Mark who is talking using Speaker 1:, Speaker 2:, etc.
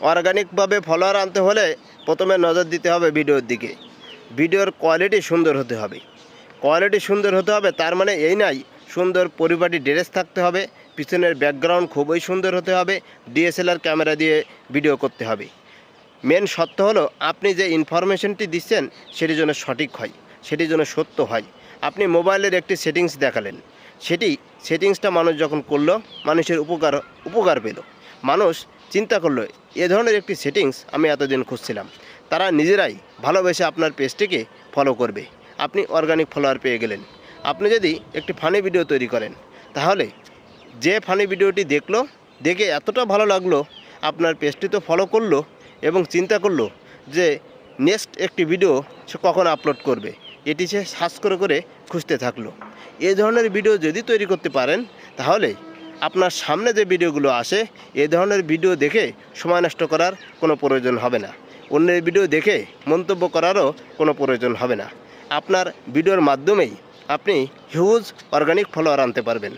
Speaker 1: অর্গানিকভাবে follower আনতে হলে প্রথমে নজর দিতে হবে ভিডিওর দিকে। ভিডিওর কোয়ালিটি সুন্দর হতে হবে। কোয়ালিটি সুন্দর হতে হবে তার মানে এই নাই সুন্দর পরিপাটি ড্রেস থাকতে হবে, পিছনের ব্যাকগ্রাউন্ড খুবই সুন্দর হতে হবে, ডিএসএলআর ক্যামেরা দিয়ে ভিডিও করতে হবে। মেন সত্য হলো আপনি যে ইনফরমেশনটি দিচ্ছেন সেটি যেন সঠিক হয়, সেটি যেন সত্য হয়। আপনি মোবাইলের একটি সেটিংস দেখালেন, সেটিংসটা মানুষ যখন করলো মানুষের উপকার পেল, মানুষ চিন্তা করলো এ ধরনের একটি সেটিংস আমি এতদিন খুঁজছিলাম, তারা নিজেরাই ভালোবেসে আপনার পেজটিকে ফলো করবে। আপনি অর্গানিক ফলোয়ার পেয়ে গেলেন। আপনি যদি একটি ফানি ভিডিও তৈরি করেন তাহলে যে ফানি ভিডিওটি দেখলো, দেখে এতটা ভালো লাগলো আপনার পেজটি তো ফলো করলো এবং চিন্তা করলো যে নেক্সট একটি ভিডিও সে কখন আপলোড করবে, এটি সে সার্চ করে খুঁজতে থাকলো। এই ধরনের ভিডিও যদি তৈরি করতে পারেন তাহলে আপনার সামনে যে ভিডিওগুলো আসে এই ধরনের ভিডিও দেখে সময় নষ্ট করার কোনো প্রয়োজন হবে না, অন্যের ভিডিও দেখে মন্তব্য করারও কোনো প্রয়োজন হবে না। আপনার ভিডিওর মাধ্যমেই আপনি হিউজ অর্গানিক ফলোয়ার আনতে পারবেন।